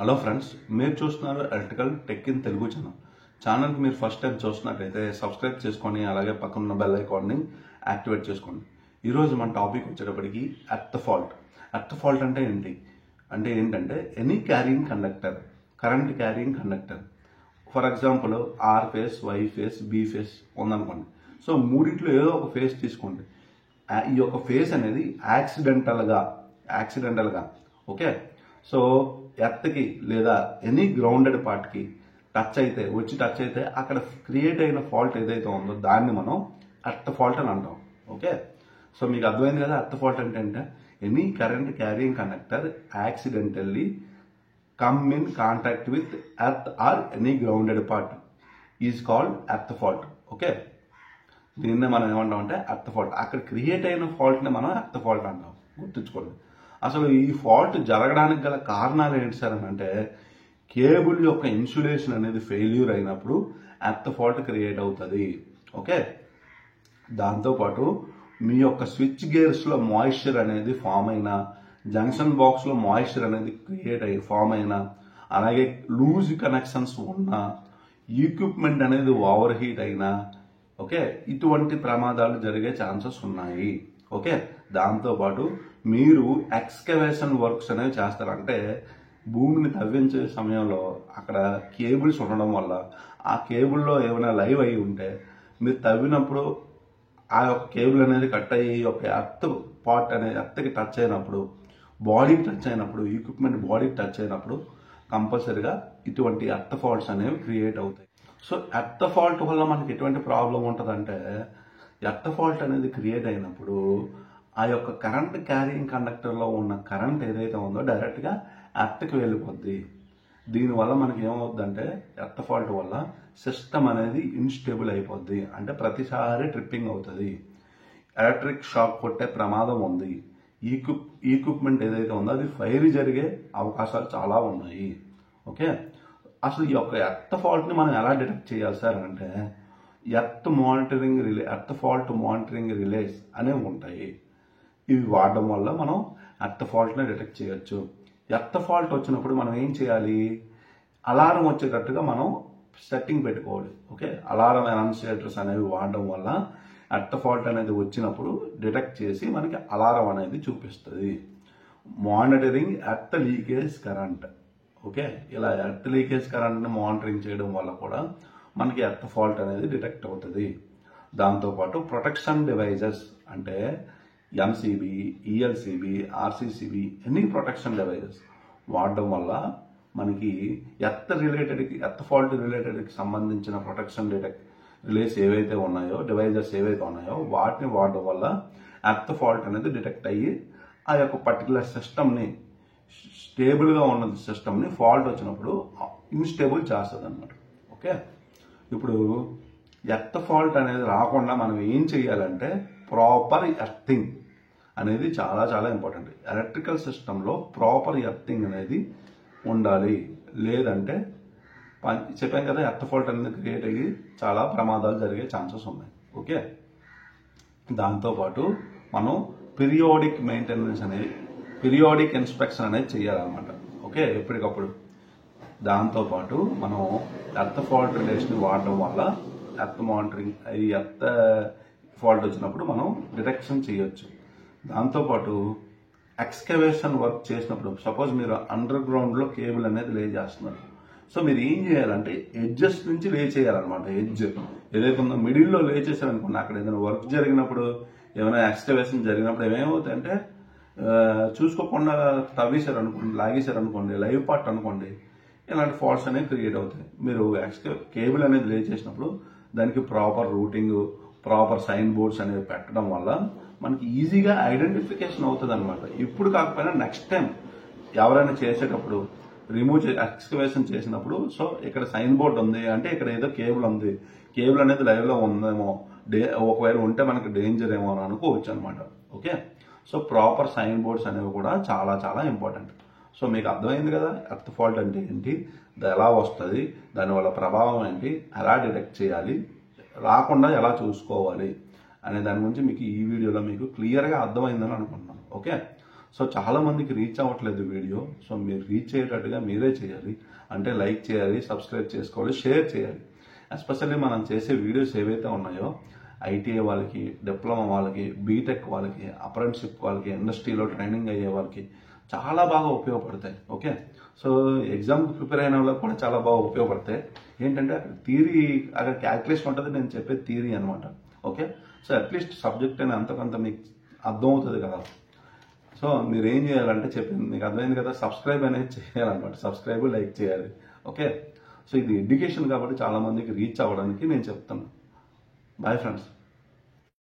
Hello friends, మీరు చూస్తున్నారు electrical tech in Telugu ఛానల్కి మీరు ఫస్ట్ టైం చూస్తున్నట్లయితే సబ్స్క్రైబ్ చేసుకొని అలాగే పక్కన బెల్ ఐకాన్ని యాక్టివేట్ చేసుకోండి. ఈరోజు మన టాపిక్ వచ్చేటప్పటికి ఎర్త్ ఫాల్ట్ అంటే ఏంటంటే any carrying conductor, current carrying conductor. For example R phase, Y phase, B phase ఉందనుకోండి. సో మూడిట్లో ఏదో ఒక ఫేస్ తీసుకోండి. ఈ యొక్క ఫేస్ అనేది యాక్సిడెంటల్గా ఓకే. సో ఎర్త్కి లేదా ఎనీ గ్రౌండెడ్ పార్ట్కి టచ్ అయితే అక్కడ క్రియేట్ అయిన ఫాల్ట్ ఏదైతే ఉందో దాన్ని మనం ఎర్త్ ఫాల్ట్ అని అంటాం. ఓకే, సో మీకు అర్థమైంది కదా. ఎర్త్ ఫాల్ట్ అంటే any current carrying conductor accidentally come in contact with earth or any grounded part is called earth fault. Okay, దీన్నే మనం ఏమంటాం అంటే ఎర్త్ ఫాల్ట్. అక్కడ క్రియేట్ అయిన ఫాల్ట్ని మనం ఎర్త్ ఫాల్ట్ అంటాం. గుర్తుంచుకోండి. అసలు ఈ ఫాల్ట్ జరగడానికి గల కారణాలు ఏంటి సార్ అని అంటే, కేబుల్ యొక్క ఇన్సులేషన్ అనేది ఫెయిల్యూర్ అయినప్పుడు ఎర్త్ ఫాల్ట్ క్రియేట్ అవుతుంది. ఓకే, దాంతోపాటు మీ యొక్క స్విచ్ గేర్స్లో మాయిశ్చర్ అనేది ఫామ్ అయినా, జంక్షన్ బాక్స్లో మాయిశ్చర్ అనేది ఫామ్ అయినా, అలాగే లూజ్ కనెక్షన్స్ ఉన్నా, ఈక్విప్మెంట్ అనేది ఓవర్ హీట్ అయినా, ఓకే, ఇటువంటి ప్రమాదాలు జరిగే ఛాన్సెస్ ఉన్నాయి. ఓకే, దాంతోపాటు మీరు ఎక్స్కవేషన్ వర్క్స్ అనేవి చేస్తారంటే భూమిని తవ్వించే సమయంలో అక్కడ కేబుల్స్ ఉండడం వల్ల ఆ కేబుల్లో ఏమైనా లైవ్ అయి ఉంటే మీరు తవ్వినప్పుడు ఆ యొక్క కేబుల్ అనేది కట్ అయ్యి ఒక ఎర్త్ పార్ట్ అనేది ఎర్త్కి టచ్ అయినప్పుడు, బాడీకి టచ్ అయినప్పుడు, ఈక్విప్మెంట్ బాడీకి టచ్ అయినప్పుడు కంపల్సరిగా ఇటువంటి ఎర్త్ ఫాల్ట్స్ అనేవి క్రియేట్ అవుతాయి. సో ఎర్త్ ఫాల్ట్ వల్ల మనకి ఎటువంటి ప్రాబ్లం ఉంటుందంటే, ఎర్త్ ఫాల్ట్ అనేది క్రియేట్ అయినప్పుడు ఆ యొక్క కరెంట్ క్యారింగ్ కండక్టర్లో ఉన్న కరెంట్ ఏదైతే ఉందో డైరెక్ట్గా ఎర్త్కి వెళ్ళిపోద్ది. దీనివల్ల మనకి ఏమవుతుందంటే, ఎర్త్ ఫాల్ట్ వల్ల సిస్టమ్ అనేది ఇన్స్టేబుల్ అయిపోద్ది. అంటే ప్రతిసారి ట్రిప్పింగ్ అవుతుంది, ఎలక్ట్రిక్ షాక్ కొట్టే ప్రమాదం ఉంది, ఈక్విప్మెంట్ ఏదైతే ఉందో అది ఫైర్ జరిగే అవకాశాలు చాలా ఉన్నాయి. ఓకే, అసలు ఈ యొక్క ఎర్త్ ఫాల్ట్ని మనం ఎలా డిటెక్ట్ చేయాలి సార్ అంటే, ఎర్త్ ఫాల్ట్ మానిటరింగ్ రిలేస్ అనేవి ఉంటాయి. ఇవి వాడడం వల్ల మనం ఎర్త్ ఫాల్ట్ని డిటెక్ట్ చేయొచ్చు. ఎర్త్ ఫాల్ట్ వచ్చినప్పుడు మనం ఏం చేయాలి, అలారం వచ్చేటట్టుగా మనం సెట్టింగ్ పెట్టుకోవాలి. ఓకే, అలారం అనౌన్సియేటర్స్ అనేవి వాడడం వల్ల ఎర్త్ ఫాల్ట్ అనేది వచ్చినప్పుడు డిటెక్ట్ చేసి మనకి అలారం అనేది చూపిస్తుంది. Monitoring earth leakage current. Okay, ఇలా ఎర్త్ లీకేజ్ కరెంట్ని మానిటరింగ్ చేయడం వల్ల కూడా మనకి ఎర్త్ ఫాల్ట్ అనేది డిటెక్ట్ అవుతుంది. దాంతోపాటు ప్రొటెక్షన్ డివైజెస్ అంటే MCB, ELCB, RCCB any protection devices వాడడం వల్ల మనకి ఎర్త్ ఫాల్ట్ రిలేటెడ్కి సంబంధించిన ప్రొటెక్షన్ రిలేస్ ఏవైతే ఉన్నాయో, డివైజెస్ ఏవైతే ఉన్నాయో వాటిని వాడడం వల్ల ఎర్త్ ఫాల్ట్ అనేది డిటెక్ట్ అయ్యి ఆ యొక్క పర్టికులర్ సిస్టమ్ని, స్టేబుల్గా ఉన్న సిస్టమ్ని ఫాల్ట్ వచ్చినప్పుడు ఇన్స్టేబుల్ చేస్తుంది అన్నమాట. ఓకే, ఇప్పుడు ఎర్త్ ఫాల్ట్ అనేది రాకుండా మనం ఏం చేయాలంటే, ప్రాపర్ ఎర్తింగ్ అనేది చాలా చాలా ఇంపార్టెంట్. ఎలక్ట్రికల్ సిస్టంలో ప్రాపర్ ఎర్తింగ్ అనేది ఉండాలి. లేదంటే చెప్పాను కదా, ఎర్త్ ఫాల్ట్ అనేది క్రియేట్ అయ్యి చాలా ప్రమాదాలు జరిగే ఛాన్సెస్ ఉన్నాయి. ఓకే, దాంతోపాటు మనం పీరియాడిక్ ఇన్స్పెక్షన్ అనేది చేయాలన్నమాట. ఓకే, ఎప్పటికప్పుడు. దాంతోపాటు మనం ఎర్త్ ఫాల్ట్ రిలేషన్ వాడడం వల్ల ఎర్త్ మానిటరింగ్, ఎర్త్ ఫాల్ట్ వచ్చినప్పుడు మనం డిటెక్షన్ చేయొచ్చు. దాంతోపాటు ఎక్స్కవేషన్ వర్క్ చేసినప్పుడు, సపోజ్ మీరు అండర్ గ్రౌండ్లో కేబుల్ అనేది లే చేస్తున్నారు. సో మీరు ఏం చేయాలంటే ఎడ్జెస్ నుంచి లే చేయాలన్నమాట. ఎడ్జ్ ఏదైతే ఉందో మిడిల్లో లే చేశారనుకోండి, అక్కడ ఏదైనా వర్క్ జరిగినప్పుడు, ఏమైనా ఎక్స్కవేషన్ జరిగినప్పుడు ఏమేమవుతాయంటే, చూసుకోకుండా తవ్వేశారనుకోండి, లాగేశారనుకోండి, లైవ్ పార్ట్ అనుకోండి, ఇలాంటి ఫాల్ట్స్ అనేవి క్రియేట్ అవుతాయి. మీరు కేబుల్ అనేది లే చేసినప్పుడు దానికి proper routing, proper sign boards అనేవి పెట్టడం వల్ల మనకి ఈజీగా ఐడెంటిఫికేషన్ అవుతుంది అనమాట. ఇప్పుడు కాకపోయినా నెక్స్ట్ టైం ఎవరైనా చేసేటప్పుడు ఎక్స్కవేషన్ చేసినప్పుడు, సో ఇక్కడ సైన్ బోర్డ్ ఉంది అంటే ఇక్కడ ఏదో కేబుల్ ఉంది, కేబుల్ అనేది లైవ్లో ఉందేమో, ఒకవేళ ఉంటే మనకి డేంజర్ ఏమో అని అనుకోవచ్చు అనమాట. Okay, so proper sign boards అనేవి కూడా చాలా చాలా ఇంపార్టెంట్. సో మీకు అర్థమైంది కదా, ఎర్త్ ఫాల్ట్ అంటే ఏంటి, ఎలా వస్తుంది, దానివల్ల ప్రభావం ఏంటి, ఎలా డిటెక్ట్ చేయాలి, రాకుండా ఎలా చూసుకోవాలి అనే దాని గురించి మీకు ఈ వీడియోలో మీకు క్లియర్గా అర్థమైందని అనుకుంటున్నాను. ఓకే, సో చాలా మందికి రీచ్ అవ్వట్లేదు వీడియో. సో మీరు రీచ్ అయ్యేటట్టుగా మీరే చేయాలి. అంటే లైక్ చేయాలి, సబ్స్క్రైబ్ చేసుకోవాలి, షేర్ చేయాలి. ఎస్పెషల్లీ మనం చేసే వీడియోస్ ఏవైతే ఉన్నాయో ఐటీఐ వాళ్ళకి, డిప్లొమా వాళ్ళకి, బీటెక్ వాళ్ళకి, అప్రెంటిస్షిప్ వాళ్ళకి, ఇండస్ట్రీలో ట్రైనింగ్ అయ్యే వాళ్ళకి చాలా బాగా ఉపయోగపడతాయి. ఓకే, సో ఎగ్జామ్కి ప్రిపేర్ అయిన వాళ్ళకి కూడా చాలా బాగా ఉపయోగపడతాయి. ఏంటంటే అక్కడ థియరీ, అక్కడ క్యాల్కులేషన్ ఉంటుంది, నేను చెప్పే థియరీ అనమాట. ఓకే, సో అట్లీస్ట్ సబ్జెక్ట్ అని అంతకంత మీకు అర్థమవుతుంది కదా. సో మీరు ఏం చేయాలంటే చెప్పింది మీకు అర్థమైంది కదా, సబ్స్క్రైబ్ అనేది చేయాలన్నమాట. సబ్స్క్రైబ్, లైక్ చేయాలి. ఓకే, సో ఇది ఎడ్యుకేషన్ కాబట్టి చాలా మందికి రీచ్ అవ్వడానికి నేను చెప్తాను. Bye friends.